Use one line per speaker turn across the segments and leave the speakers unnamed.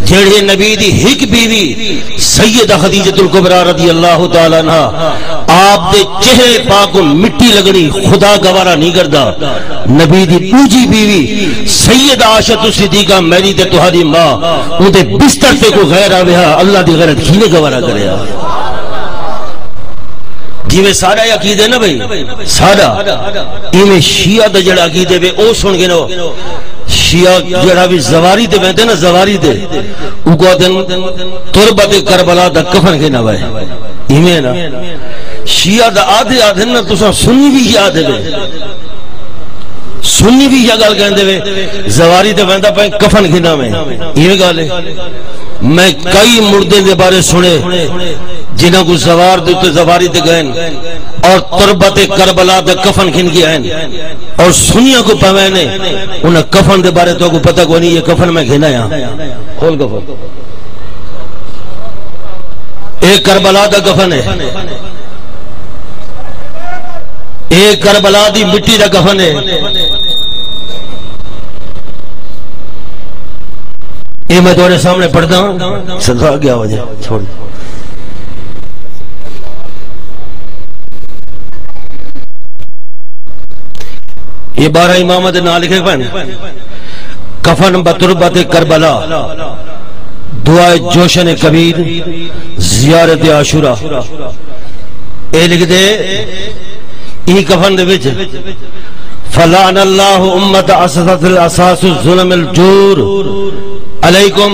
جڑے نبی دی ہک بیوی سیدہ خدیجہ الکبریٰ رضی اللہ تعالی عنہ آپ دے چہرے پاک مٹی لگنی خدا گوارا نہیں کردا. نبی دی دوجی بیوی سیدہ عائشہ صدیقہ میری تے تہاڈی ماں او دے بستر تے کوئی غیر آویا اللہ دی غیرت کینے گوارا کریا. جی میں سارا عقیدہ نا بھئی سارا ایمیں شیعہ دا جڑا عقیدہ بے او سن گے نو شیعہ جڑا بھی زواری دے بہتے نا زواری دے او کو دن تربت کربلا دا کفن کے نہ بھائی ایمیں نا شیعہ دا آدھے آدھے نا تسا سنی بھی یاد ہے سنی بھی یہ گل کہندے وے زواری تے ویندا پے کفن گھنا میں یہ گل ہے. میں کئی مردے دے بارے سنے جنہاں کو زوار دے تے زواری تے گئے اور تربت کربلا دے کفن گھن کے آئے اور سنیاں کو پوے نے انہاں کفن دے بارے تو کو پتہ کوئی نہیں یہ کفن میں گھنا یا کھول کفن ایک کربلا دا کفن ہے ایک کربلا دی مٹی دا کفن ہے. یہ میں تمہارے سامنے پڑھتا ہوں صدقہ گیا وجہ چھوڑ یہ 12 امامت نہ لکھے پہن کفن بتربت کربلا دعائے جوشن کبیر زیارت عاشورہ اے لکھ دے ای کفن دے وچ فلعن اللہ امت اسست الاساس الظلم الجور علیکم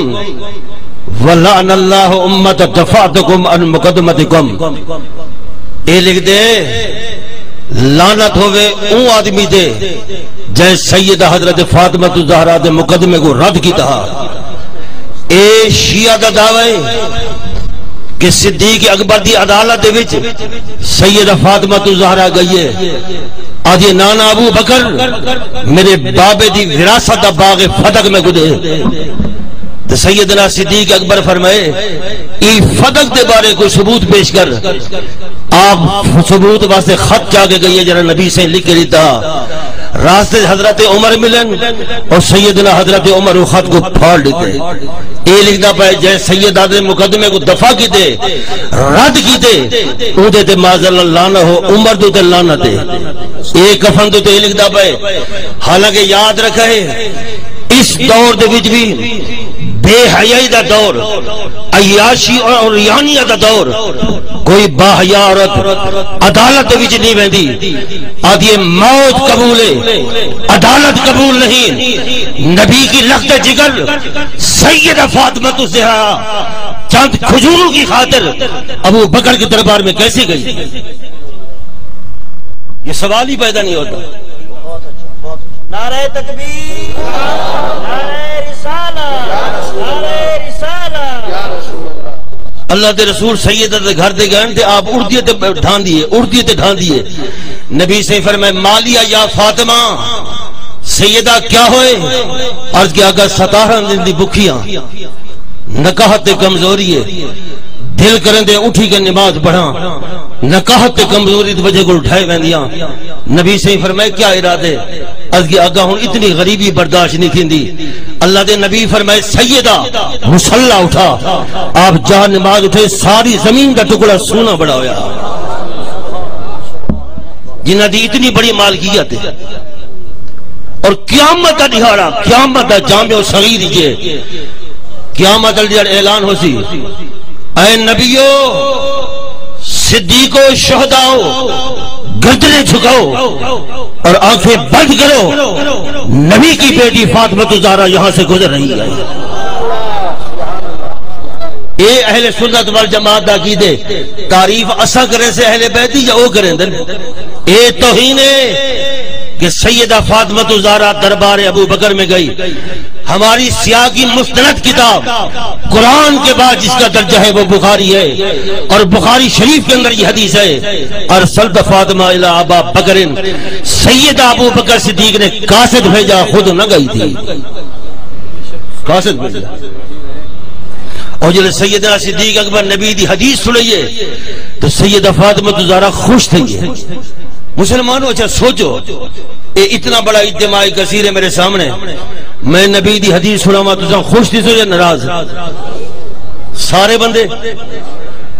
ولعن اللہ امت دفعتکم عن مقدمتکم. اے لکھ دے لعنت ہوئے اون آدمی دے جے سیدہ حضرت فاطمہ الزہرا دے مقدمے کو رد کی تھا. اے شیعہ دا دعوی کہ صدیق اکبر دی عدالت دے وچ سیدہ فاطمہ الزہرا گئی ہے آدھی نانا ابو بکر میرے بابے دی وراثت دا باغ فتق میں گدے تو سیدنا صدیق اکبر فرمائے ای فتق دے بارے کوئی ثبوت پیش کر. آپ ثبوت واسطے خط جا کے گئی ہے جنہاں نبی سے لکھ کے دیتا راستے حضرت عمر ملن اور سیدنا حضرت عمر وہ خط کو پھاڑ دیتے. اے لکھنا پائے جائے سیدہ دے مقدمے کو دفع کی دے رد کی دے او دے تے معذر اللہ نہ ہو عمر دے تے لانا دے. اے کفن دے تے لکھنا پائے حالانکہ یاد رکھا ہے اس دور دے وچ بھی بے حیائی دا دور عیاشی اور ریانیہ دا دور کوئی باحیا عورت عدالت دے وچ نہیں ویندی آدھی موت قبول ہے عدالت قبول نہیں. نبی کی لخت جگر سیدہ فاطمہ الزہرا چند کھجوروں کی خاطر ابو بکر کے دربار میں کیسے گئی یہ سوال ہی پیدا نہیں ہوتا. نعرہ تکبیر نعرہ رسالہ نعرہ رسالہ. اللہ دے رسول سیدہ دے گھر دے گئے تھے آپ اردیے تے ڈھان دیے نبی سے فرمائے مالیا یا فاطمہ سیدہ کیا ہوئے عرض کیا اگر 17 دن دی بکھیاں نکاحت کمزوری ہے دل کریں دے اٹھی کے نماز پڑھا نکاحت کمزوری دی وجہ کو اٹھائے ویندیاں نبی سے فرمائے کیا ارادے عرض کیا اگر ہوں اتنی غریبی برداشت نہیں تھیندی. اللہ دے نبی فرمائے سیدہ مصلی اٹھا آپ جہاں نماز اٹھے ساری زمین کا ٹکڑا سونا بڑا ہویا جنہ دی اتنی بڑی مالکیت ہے. اور قیامت کا دہاڑا قیامت کا جامع صغیر یہ قیامت کا اعلان ہو سی اے نبیو صدیقو شہداؤ گردنیں جھکاؤ اور آنکھیں بند کرو نبی کی بیٹی فاطمہ الزہرا یہاں سے گزر رہی ہے. اے اہل سنت والجماعت دا کی دے تعریف اسا کرے سے اہل بیتی یا او کریں دن اے توہین ہے کہ سیدہ فاطمہ الزہرا دربار ابو بکر میں گئی. ہماری سیاہ کی مستند کتاب قرآن کے بعد جس کا درجہ ہے وہ بخاری ہے اور بخاری شریف کے اندر یہ حدیث ہے ارسلت فاطمہ الی ابا بکر سیدہ ابو بکر صدیق نے قاصد بھیجا خود نہ گئی تھی قاصد بھیجا. اور جب سیدنا صدیق اکبر نبی دی حدیث سنئیے تو سیدہ فاطمہ الزہرا خوش تھی. مسلمانوں اچھا سوچو یہ اتنا بڑا اجتماعی کثیر ہے میرے سامنے میں نبی دی حدیث سناواں تساں خوش تھی سو یا ناراض؟ سارے بندے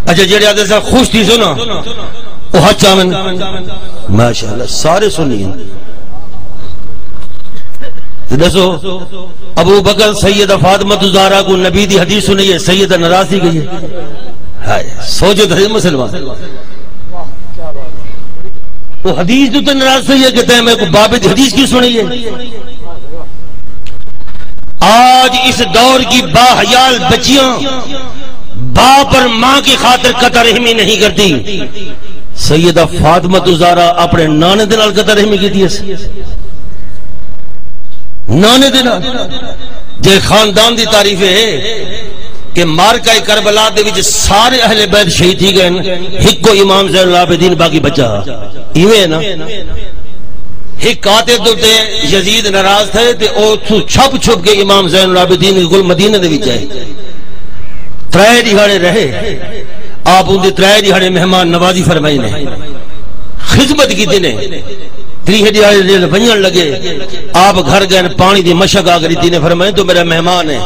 اچھا جڑے آدھے سا خوش تھی سو نا وہ ہاتھ چاون ماشاءاللہ سارے سنی دسو ابو بکر سیدہ فاطمہ الزہرا کو نبی دی حدیث سنی ہے، سیدہ ناراض تھی گئی ہے؟ سوچو تو مسلمان وہ حدیث تو ناراض ہوئی ہے کہتے ہیں میں کو باب حدیث کی سنی ہے؟ آج اس دور کی باحیال بچیاں باپ اور ماں کی خاطر قطع رحمی نہیں کرتی. سیدہ فاطمہ الزہرا اپنے نانے دے نال قطع رحمی کی تھی. نانے دے نال جے خاندان دی تعریف ہے کہ مارکہ کربلا دے وچ سارے اہل بیت شہید تھی گئے، ایک کو امام زین العابدین باقی بچا. ایویں ہے نا، ایک قاتل تے یزید ناراض تھے تے او چھپ چھپ کے امام زین العابدین کے گل مدینہ دے وچ آئے. ترے دیہاڑے رہے، آپ ان دے ترے دیہاڑے مہمان نوازی فرمائی نے، خدمت کی نے. تریہ دیہاڑے بنن لگے، آپ گھر گئے، پانی دی مشک آ گئی نے فرمائے تو میرا مہمان ہے،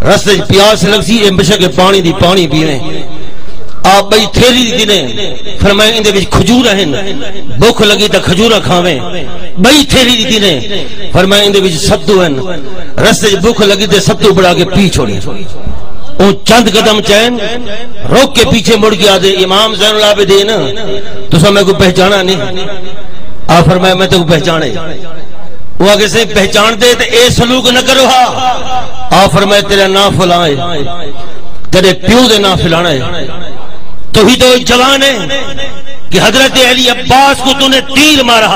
رستے پیاس لگ سی اے مشک پانی دی پانی پیویں. آپ بھئی تھیلی دی نے فرمائے اندے وچ کھجور ہیں، بھوک لگی تے کھجورا کھاویں. بھئی تھیلی دی نے فرمائے اندے وچ ستو ہیں، رستے وچ بھوک لگی تے ستو بڑا کے پی چھوڑی. وہ چند قدم چین روک کے پیچھے مڑ کے آدھے امام زین العابدین تو سب میں کو پہچانا نہیں. آپ فرمائے میں تو کو پہچانے. وہ آگے سے پہچان دے تو اے سلوک نہ کرو. آپ فرمائے تیرا نام فلاں ہے، تیرے پیو دے نام فلانا ہے. تو ہی تو جوان ہے کہ حضرت علی عباس کو تو نے تیر مارا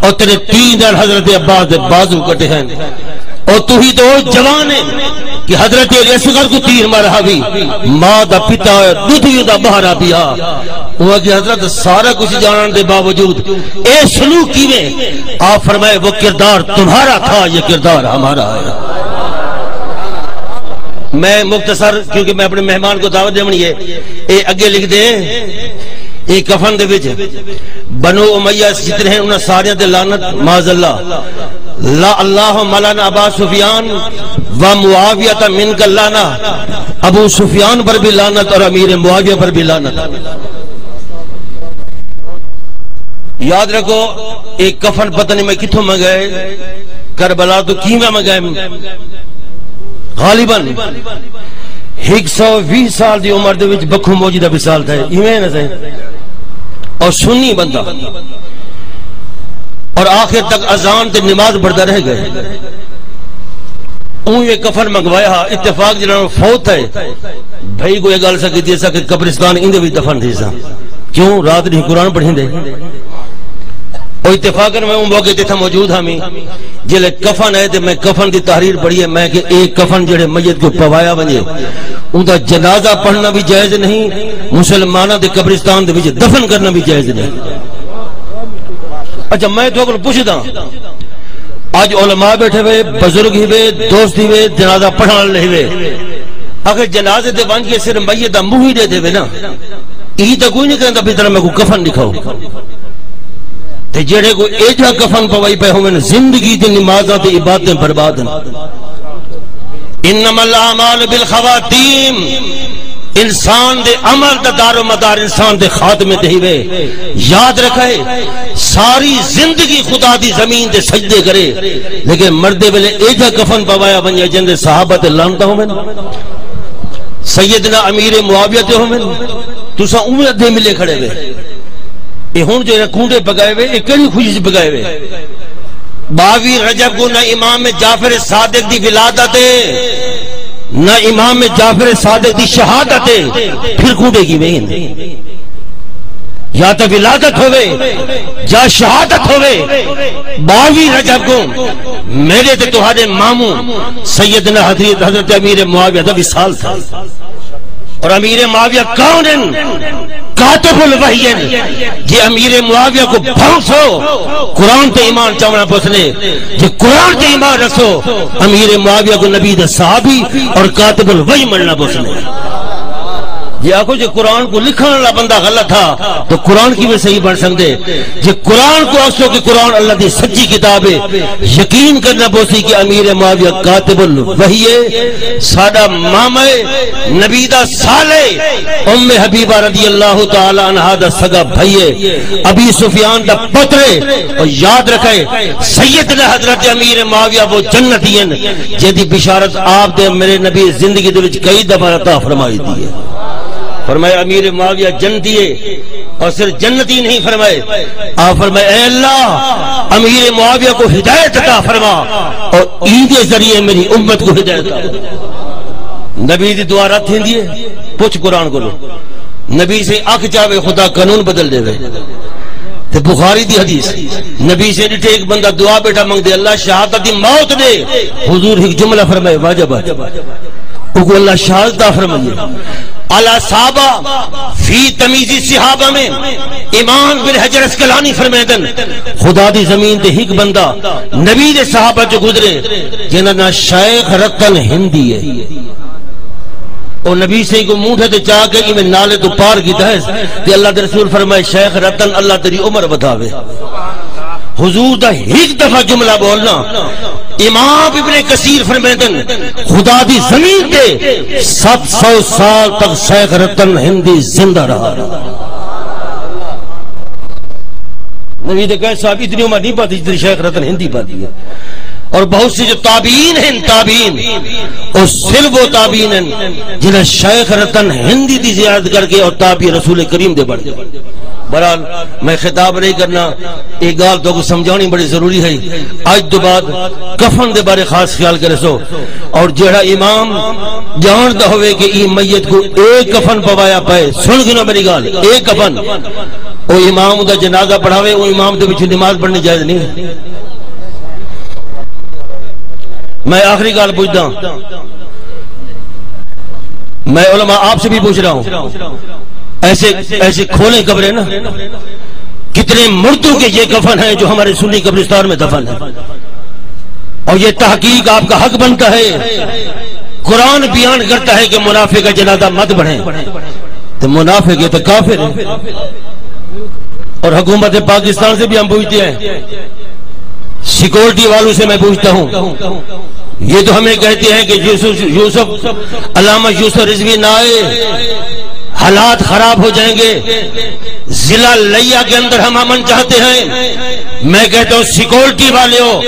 اور تیرے تین دن حضرت عباس دے بازو کٹے ہیں. اور تو ہی تو جوان ہے کہ حضرت علی اصغر کو تیر مارا بھی، ماں دا پتا دودھ دا بہارا پیا. وہ کہ حضرت سارا کچھ جانن دے باوجود اے سلوک کیویں؟ آپ فرمائے وہ کردار تمہارا تھا، یہ کردار ہمارا ہے. میں مختصر کیونکہ میں اپنے مہمان کو دعوت دینی ہے، اے اگے لکھ دے اے کفن دے وچ بنو امیہ جتنے ہیں انہاں سارے تے لعنت معاذ اللہ. لا اللہ مولانا ابا سفیان و معاویہ من کا لانا، ابو سفیان پر بھی لعنت اور امیر معاویہ پر بھی لعنت. یاد رکھو ایک کفن پتہ نہیں میں کتھوں منگائے، کربلا تو کیویں منگائے. غالباً 120 سال دی عمر دے وچ بکھو موجودہ وصال تھا. ایویں نہ سہی اور سنی بندہ، اور آخر تک اذان تے نماز پڑھتا رہ گئے. اون یہ کفن منگوایا، اتفاق جنہوں فوت ہے بھائی کو یہ گل سکتی تھی کہ قبرستان اندے بھی دفن تھی سا. کیوں؟ رات نہیں قرآن پڑھیں دے. اور اتفاقاً میں موقع تھا موجود ہمیں جلے کفن ہے تے میں کفن دی تحریر پڑھی ہے. میں کہ ایک کفن جڑے میت کو پوایا بنجے ان دا جنازہ پڑھنا بھی جائز نہیں، مسلمانہ دے قبرستان دے وچ دفن کرنا بھی جائز نہیں. اچھا میں تو اگر پوچھدا آج علماء بیٹھے ہوئے، بزرگ ہی ہوئے، دوست ہی ہوئے، جنازہ پڑھان لے ہوئے، اگر جنازے دے بن کے صرف میت دا منہ ہی دے دے نا، یہ تو کوئی نہیں کہندا بھی طرح میں کو کفن دکھاؤ. تے جڑے کو ایجا کفن پوائی پہ ہوئے زندگی دی نمازاں تے عبادتیں برباد ہیں. انما الاعمال بالخواتیم، انسان دے عمل دا دار و مدار انسان دے خاتمے تے ہوئے. یاد رکھے ساری زندگی خدا دی زمین دے سجدے کرے، لیکن مردے ویلے ایجا کفن پوایا بنیا جن دے صحابہ تے لعنتاں ہوئے، سیدنا امیر معاویہ تے ہوئے. تساں اوویں ادھے ملے کھڑے ہوئے. یہ ہن جو کونڈے پگائے ہوئے یہ کیڑی خوشی سے پگائے ہوئے؟ 22 رجب کو نہ امام جعفر صادق دی ولادت نہ امام جعفر صادق دی شہادت، پھر کونڈے کی وین یا تو ولادت ہوئے یا شہادت ہوئے. 22 رجب کو میرے تے تہاڈے ماموں سیدنا حضرت امیر معاویہ دا وصال تھا. اور امیر معاویہ کون ہیں؟ کاتب الوحی ہیں. جی امیر معاویہ کو بھنسو قرآن تے ایمان چاونا پوسنے، جی قرآن تے ایمان رسو امیر معاویہ کو نبی دا صحابی اور کاتب الوحی مننا پوسنے. یہ آخو جو قرآن کو لکھنے والا بندہ غلط تھا تو قرآن کی بھی صحیح بن سکتے جی قرآن کو آخو کہ قرآن اللہ دی سچی کتاب ہے یقین کرنا بوسی کہ امیر معاویہ کاتب الوحی ساڈا ماما نبی دا سالے ام حبیبہ رضی اللہ تعالی عنہا دا سگا بھائی ابی سفیان دا پتر اور یاد رکھے سیدنا حضرت امیر معاویہ وہ جنتی ہیں جیدی بشارت آپ دے میرے نبی زندگی دے وچ کئی دفعہ عطا فرمائی دی ہے فرمایا امیر معاویہ جنتی ہے اور صرف جنتی نہیں فرمائے آپ فرمائے اے اللہ امیر معاویہ کو ہدایت عطا فرما اور عید ذریعے میری امت کو ہدایت عطا نبی دی دعا رات ہندی ہے پوچھ قرآن کو لو نبی سے آنکھ چاہے خدا قانون بدل دے وے تے بخاری دی حدیث نبی سے ڈٹے ایک بندہ دعا بیٹا منگ دے اللہ شہادت دی موت دے حضور ایک جملہ فرمائے واجب اگو اللہ شہادت فرمائے اعلیٰ صحابہ فی تمیزی صحابہ میں امام بن حجر اسقلانی فرمیدن خدا دی زمین دے ہک بندہ نبی دے صحابہ جو گزرے جنہاں شیخ رتن ہندی ہے اور نبی سے کو منہ تے چاہ کے میں نالے تو پار کیتا ہے تے اللہ دے رسول فرمائے شیخ رتن اللہ تیری عمر بتاوے حضور دا ایک دفعہ جملہ بولنا امام ابن کثیر فرمیدن خدا دی زمین تے 700 سال تک شیخ رتن ہندی زندہ رہا نبی دے کہے صاحب اتنی عمر نہیں پاتی جتنی شیخ رتن ہندی پاتی ہے اور بہت سے جو تابعین ہیں تابعین اور صرف وہ تابعین ہیں جنہیں شیخ رتن ہندی دی زیادت کر کے اور تابعی رسول کریم دے بڑھ گئے بہرحال میں خطاب نہیں کرنا ایک گال تو کو سمجھانی بڑی ضروری ہے آج دو بعد کفن دے بارے خاص خیال کرے سو اور جڑا امام جانتا ہوئے کہ ای میت کو ایک کفن پوایا پائے سن گنو میری گال ایک کفن وہ امام دا جنازہ پڑھاوے وہ امام دے بچے نماز پڑھنے جائز نہیں میں آخری گال پوچھتا ہوں میں علماء آپ سے بھی پوچھ رہا ہوں ایسے کھولیں قبریں نا کتنے مردوں کے یہ کفن ہیں جو ہمارے سنی قبرستان میں دفن ہیں اور یہ تحقیق آپ کا حق بنتا ہے قرآن بیان کرتا ہے کہ منافق کا جنازہ مت بڑھیں تو منافق یہ تو کافر ہے اور حکومت پاکستان سے بھی ہم پوچھتے ہیں سیکورٹی والوں سے میں پوچھتا ہوں یہ تو ہمیں کہتے ہیں کہ یوسف علامہ یوسف رضوی نہ آئے حالات خراب ہو جائیں گے ضلع لیا کے اندر ہم امن چاہتے ہیں میں کہتا ہوں سیکورٹی والے ہو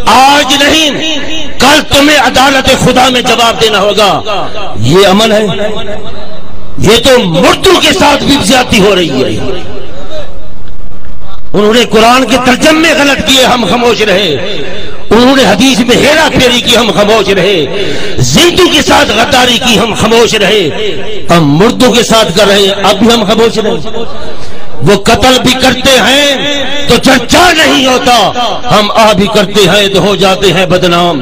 آج نہیں کل تمہیں عدالت خدا میں جواب دینا ہوگا یہ امن ہے یہ تو مردوں کے ساتھ بھی زیادتی ہو رہی ہے انہوں نے قرآن کے ترجمے غلط کیے ہم خاموش رہے انہوں نے حدیث میں ہیرا پھیری کی ہم خاموش رہے زندوں کے ساتھ غداری کی ہم خاموش رہے ہم مردوں کے ساتھ کر رہے ہیں اب بھی ہم خاموش رہے وہ قتل بھی کرتے ہیں تو چرچا نہیں ہوتا ہم بھی کرتے ہیں تو ہو جاتے ہیں بدنام